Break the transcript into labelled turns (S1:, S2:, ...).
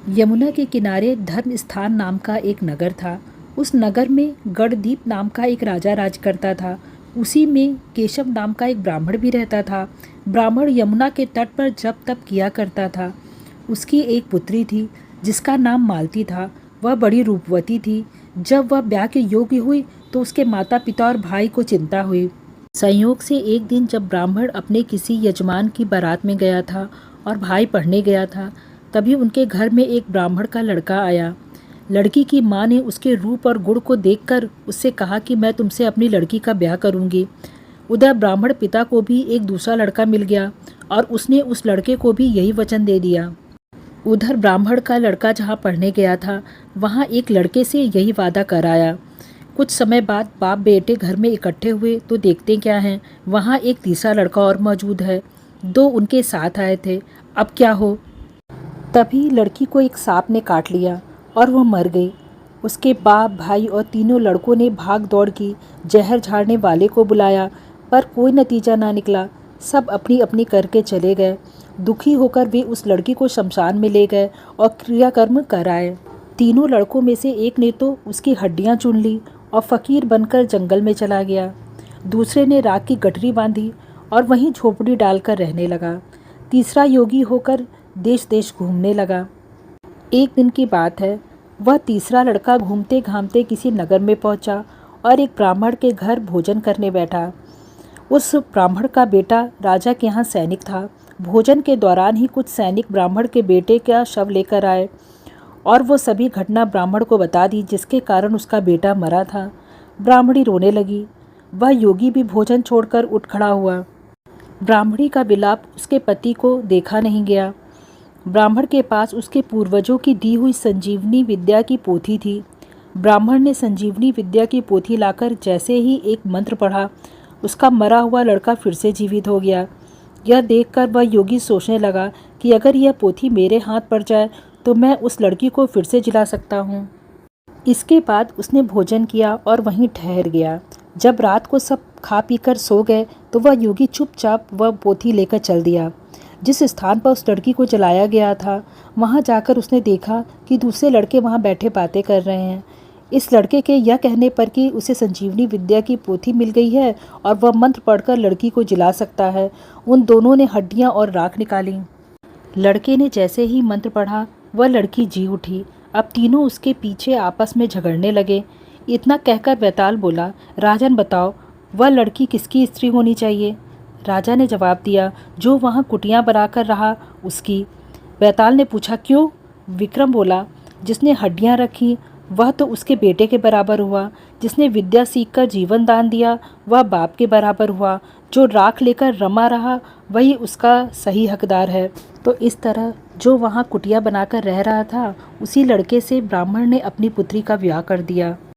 S1: यमुना के किनारे धर्म स्थान नाम का एक नगर था। उस नगर में गढ़दीप नाम का एक राजा राज करता था। उसी में केशव नाम का एक ब्राह्मण भी रहता था। ब्राह्मण यमुना के तट पर जप तप किया करता था। उसकी एक पुत्री थी जिसका नाम मालती था। वह बड़ी रूपवती थी। जब वह ब्याह के योग्य हुई तो उसके माता पिता और भाई को चिंता हुई। संयोग से एक दिन जब ब्राह्मण अपने किसी यजमान की बारात में गया था और भाई पढ़ने गया था, तभी उनके घर में एक ब्राह्मण का लड़का आया। लड़की की माँ ने उसके रूप और गुण को देखकर उससे कहा कि मैं तुमसे अपनी लड़की का ब्याह करूँगी। उधर ब्राह्मण पिता को भी एक दूसरा लड़का मिल गया और उसने उस लड़के को भी यही वचन दे दिया। उधर ब्राह्मण का लड़का जहाँ पढ़ने गया था, वहाँ एक लड़के से यही वादा कराया। कुछ समय बाद बाप बेटे घर में इकट्ठे हुए तो देखते क्या हैं, वहाँ एक तीसरा लड़का और मौजूद है। दो उनके साथ आए थे। अब क्या हो? तभी लड़की को एक सांप ने काट लिया और वह मर गई। उसके बाप भाई और तीनों लड़कों ने भाग दौड़ की, जहर झाड़ने वाले को बुलाया, पर कोई नतीजा ना निकला। सब अपनी अपनी करके चले गए। दुखी होकर वे उस लड़की को शमशान में ले गए और क्रियाकर्म कराए। तीनों लड़कों में से एक ने तो उसकी हड्डियां चुन ली और फकीर बनकर जंगल में चला गया। दूसरे ने राख की गठरी बांधी और वहीं झोपड़ी डालकर रहने लगा। तीसरा योगी होकर देश देश घूमने लगा। एक दिन की बात है, वह तीसरा लड़का घूमते घामते किसी नगर में पहुंचा और एक ब्राह्मण के घर भोजन करने बैठा। उस ब्राह्मण का बेटा राजा के यहाँ सैनिक था। भोजन के दौरान ही कुछ सैनिक ब्राह्मण के बेटे का शव लेकर आए और वो सभी घटना ब्राह्मण को बता दी, जिसके कारण उसका बेटा मरा था। ब्राह्मणी रोने लगी। वह योगी भी भोजन छोड़कर उठ खड़ा हुआ। ब्राह्मणी का विलाप उसके पति को देखा नहीं गया। ब्राह्मण के पास उसके पूर्वजों की दी हुई संजीवनी विद्या की पोथी थी। ब्राह्मण ने संजीवनी विद्या की पोथी लाकर जैसे ही एक मंत्र पढ़ा, उसका मरा हुआ लड़का फिर से जीवित हो गया। यह देखकर वह योगी सोचने लगा कि अगर यह पोथी मेरे हाथ पड़ जाए तो मैं उस लड़की को फिर से जिला सकता हूँ। इसके बाद उसने भोजन किया और वहीं ठहर गया। जब रात को सब खा पी कर सो गए तो वह योगी चुपचाप वह पोथी लेकर चल दिया। जिस स्थान पर उस लड़की को जलाया गया था, वहां जाकर उसने देखा कि दूसरे लड़के वहां बैठे बातें कर रहे हैं। इस लड़के के यह कहने पर कि उसे संजीवनी विद्या की पोथी मिल गई है और वह मंत्र पढ़कर लड़की को जिला सकता है, उन दोनों ने हड्डियां और राख निकाली। लड़के ने जैसे ही मंत्र पढ़ा, वह लड़की जी उठी। अब तीनों उसके पीछे आपस में झगड़ने लगे। इतना कहकर बैताल बोला, राजन बताओ, वह लड़की किसकी स्त्री होनी चाहिए? राजा ने जवाब दिया, जो वहाँ कुटियाँ बनाकर रहा उसकी। बैताल ने पूछा, क्यों? विक्रम बोला, जिसने हड्डियाँ रखी वह तो उसके बेटे के बराबर हुआ। जिसने विद्या सीखकर जीवन दान दिया वह बाप के बराबर हुआ। जो राख लेकर रमा रहा वही उसका सही हकदार है। तो इस तरह जो वहाँ कुटिया बनाकर रह रहा था, उसी लड़के से ब्राह्मण ने अपनी पुत्री का ब्याह कर दिया।